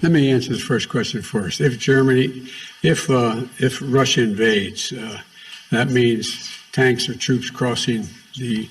Let me answer the first question first. If Russia invades, that means tanks or troops crossing the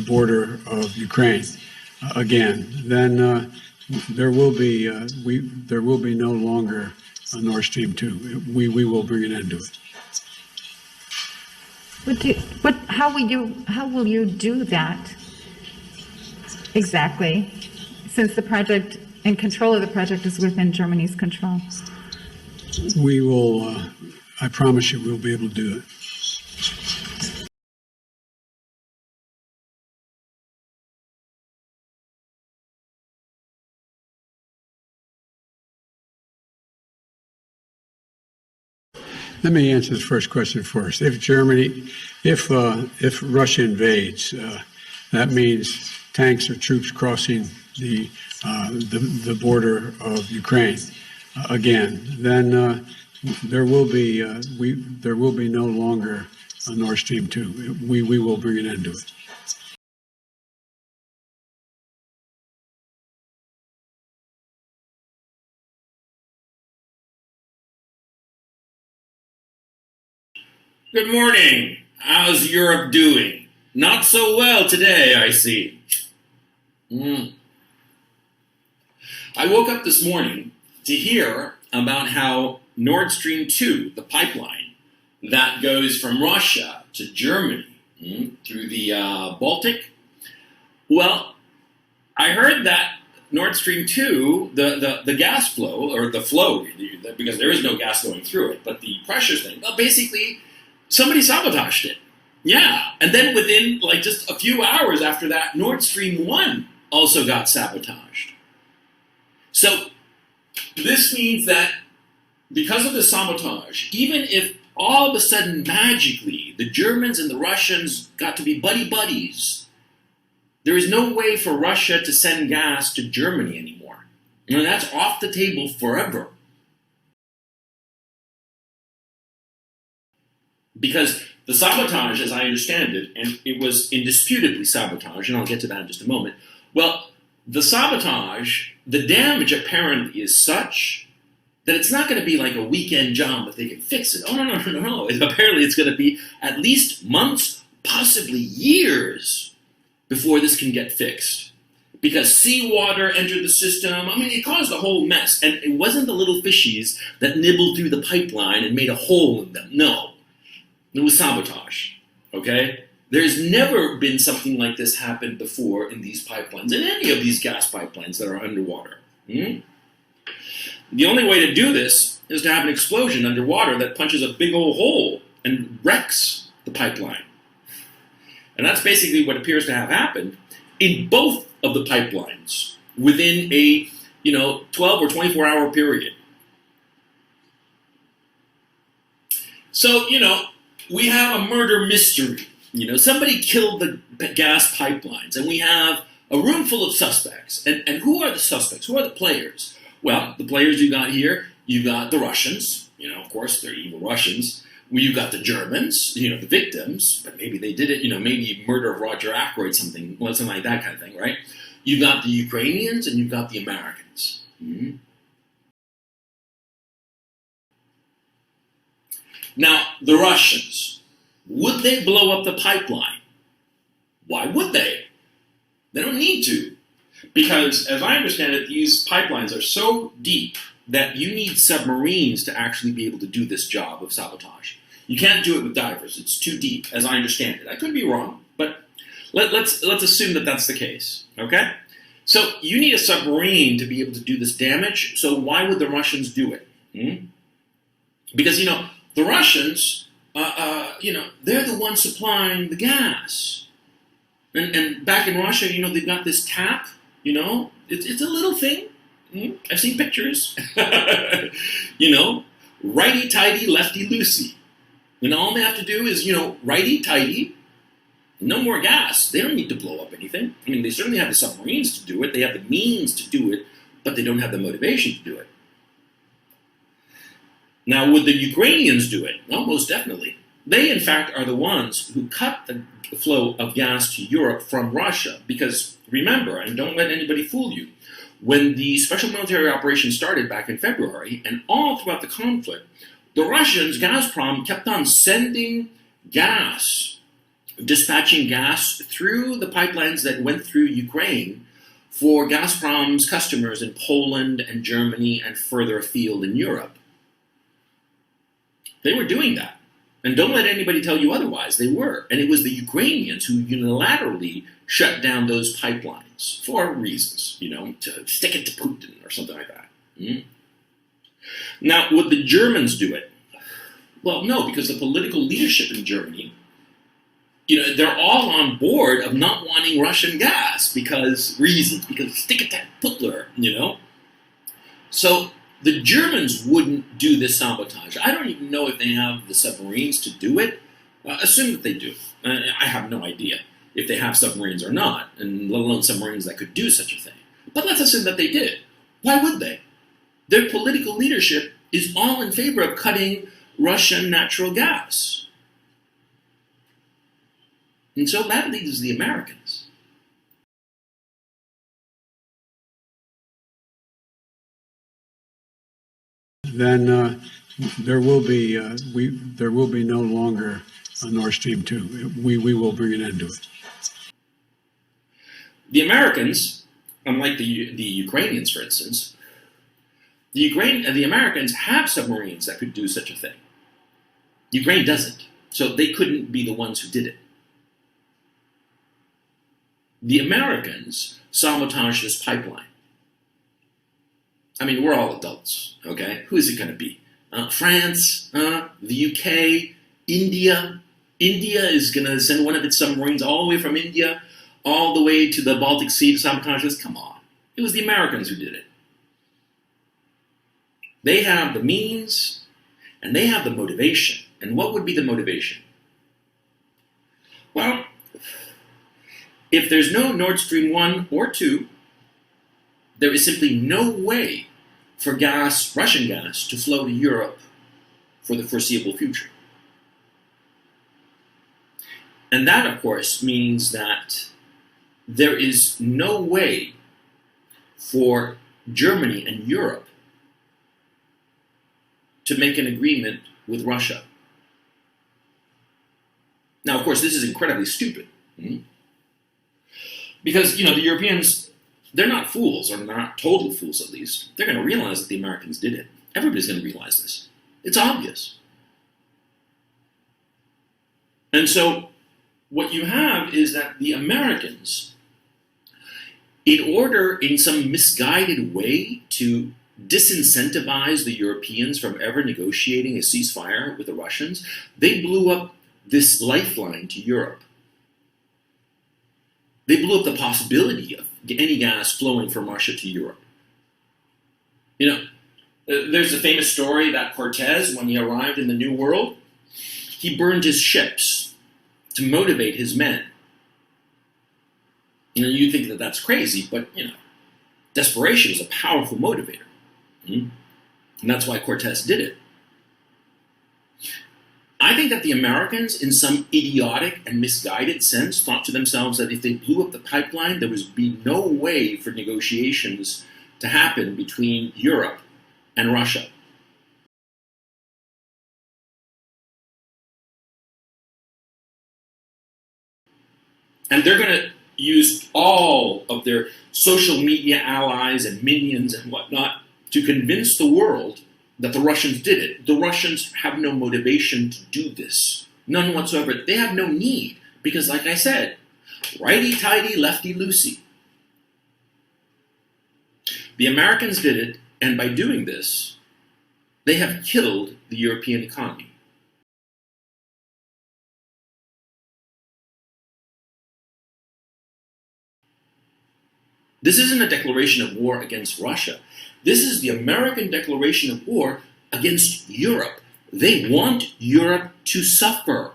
border of Ukraine again. Then there will be no longer a Nord Stream 2. We will bring an end to it. How will you do that exactly, since the project and control of the project is within Germany's control? We will, I promise you, we'll be able to do it. Let me answer the first question first. If Russia invades, that means tanks or troops crossing the border of Ukraine again. Then there will be no longer a Nord Stream 2. We will bring an end to it. Good morning. How's Europe doing? Not so well today, I see. I woke up this morning to hear about how Nord Stream 2, the pipeline that goes from Russia to Germany through the Baltic, well, I heard that Nord Stream 2, the gas flow, or the flow, because there is no gas going through it, but the pressure thing, well, basically, somebody sabotaged it. Yeah. And then within like just a few hours after that, Nord Stream 1 also got sabotaged. So this means that because of the sabotage, even if all of a sudden magically the Germans and the Russians got to be buddy-buddies, there is no way for Russia to send gas to Germany anymore. And that's off the table forever. Because the sabotage, as I understand it, and it was indisputably sabotage, and I'll get to that in just a moment, well, the sabotage, the damage apparently is such that it's not going to be like a weekend job that they can fix it. Oh, no. Apparently it's going to be at least months, possibly years, before this can get fixed. Because seawater entered the system. I mean, it caused a whole mess. And it wasn't the little fishies that nibbled through the pipeline and made a hole in them. No. It was sabotage, okay? There's never been something like this happen before in these pipelines, in any of these gas pipelines that are underwater. The only way to do this is to have an explosion underwater that punches a big old hole and wrecks the pipeline. And that's basically what appears to have happened in both of the pipelines within a 12 or 24-hour period. So, we have a murder mystery. Somebody killed the gas pipelines, and we have a room full of suspects. And who are the suspects? Who are the players? Well, the players you got here, you got the Russians. Of course, they're evil Russians. You got the Germans, the victims, but maybe they did it, maybe murder of Roger Ackroyd, something like that kind of thing, right? You got the Ukrainians, and you got the Americans. Now, the Russians, would they blow up the pipeline? Why would they? They don't need to. Because, as I understand it, these pipelines are so deep that you need submarines to actually be able to do this job of sabotage. You can't do it with divers. It's too deep, as I understand it. I could be wrong, but let's assume that that's the case, okay? So you need a submarine to be able to do this damage, so why would the Russians do it? Because, the Russians, they're the ones supplying the gas. And back in Russia, they've got this tap, it's a little thing. I've seen pictures. Righty-tighty, lefty-loosey. And all they have to do is, righty-tighty, no more gas. They don't need to blow up anything. I mean, they certainly have the submarines to do it. They have the means to do it, but they don't have the motivation to do it. Now, would the Ukrainians do it? Well, most definitely. They, in fact, are the ones who cut the flow of gas to Europe from Russia. Because, remember, and don't let anybody fool you, when the special military operation started back in February, and all throughout the conflict, the Russians, Gazprom, kept on sending gas, dispatching gas through the pipelines that went through Ukraine for Gazprom's customers in Poland and Germany and further afield in Europe. They were doing that. And don't let anybody tell you otherwise. They were. And it was the Ukrainians who unilaterally shut down those pipelines for reasons, to stick it to Putin or something like that. Now, would the Germans do it? Well, no, because the political leadership in Germany, they're all on board of not wanting Russian gas because stick it to Putler, So the Germans wouldn't do this sabotage. I don't even know if they have the submarines to do it. Assume that they do. I have no idea if they have submarines or not, and let alone submarines that could do such a thing. But let's assume that they did. Why would they? Their political leadership is all in favor of cutting Russian natural gas. And so that leaves the Americans. Then there will be no longer a Nord Stream 2. We will bring an end to it. The Americans, unlike the Ukrainians, for instance, the Americans have submarines that could do such a thing. Ukraine doesn't, so they couldn't be the ones who did it. The Americans sabotaged this pipeline. I mean, we're all adults, okay? Who is it going to be? France, the UK, India. India is going to send one of its submarines all the way from India, all the way to the Baltic Sea to sabotage this. Come on. It was the Americans who did it. They have the means, and they have the motivation. And what would be the motivation? Well, if there's no Nord Stream 1 or 2, there is simply no way for gas, Russian gas, to flow to Europe for the foreseeable future. And that, of course, means that there is no way for Germany and Europe to make an agreement with Russia. Now, of course, this is incredibly stupid. Because, the Europeans, they're not fools, or they're not total fools at least. They're going to realize that the Americans did it. Everybody's going to realize this. It's obvious. And so, what you have is that the Americans, in order, in some misguided way, to disincentivize the Europeans from ever negotiating a ceasefire with the Russians, they blew up this lifeline to Europe. They blew up the possibility of any gas flowing from Russia to Europe. There's a famous story that Cortez, when he arrived in the New World, he burned his ships to motivate his men. You think that that's crazy, but, desperation is a powerful motivator. And that's why Cortez did it. I think that the Americans, in some idiotic and misguided sense, thought to themselves that if they blew up the pipeline, there would be no way for negotiations to happen between Europe and Russia. And they're going to use all of their social media allies and minions and whatnot to convince the world that the Russians did it. The Russians have no motivation to do this. None whatsoever. They have no need. Because, like I said, righty-tighty, lefty-loosey. The Americans did it, and by doing this, they have killed the European economy. This isn't a declaration of war against Russia. This is the American declaration of war against Europe. They want Europe to suffer.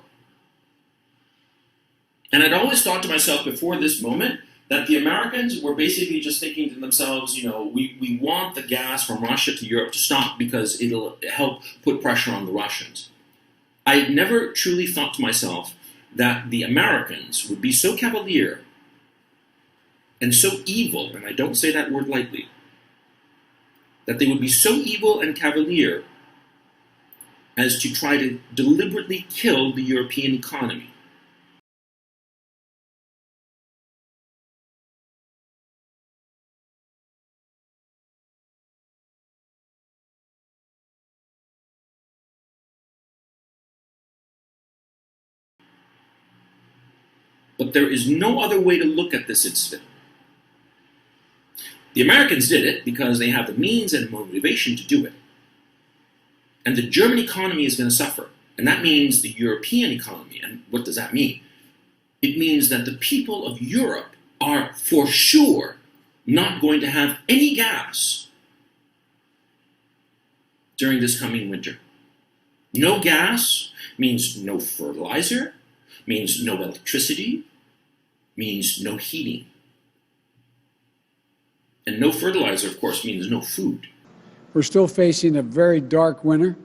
And I'd always thought to myself before this moment that the Americans were basically just thinking to themselves, we want the gas from Russia to Europe to stop because it'll help put pressure on the Russians. I never truly thought to myself that the Americans would be so cavalier and so evil, and I don't say that word lightly, that they would be so evil and cavalier as to try to deliberately kill the European economy. But there is no other way to look at this incident. The Americans did it because they have the means and motivation to do it. And the German economy is going to suffer. And that means the European economy. And what does that mean? It means that the people of Europe are for sure not going to have any gas during this coming winter. No gas means no fertilizer, means no electricity, means no heating. And no fertilizer, of course, means no food. We're still facing a very dark winter.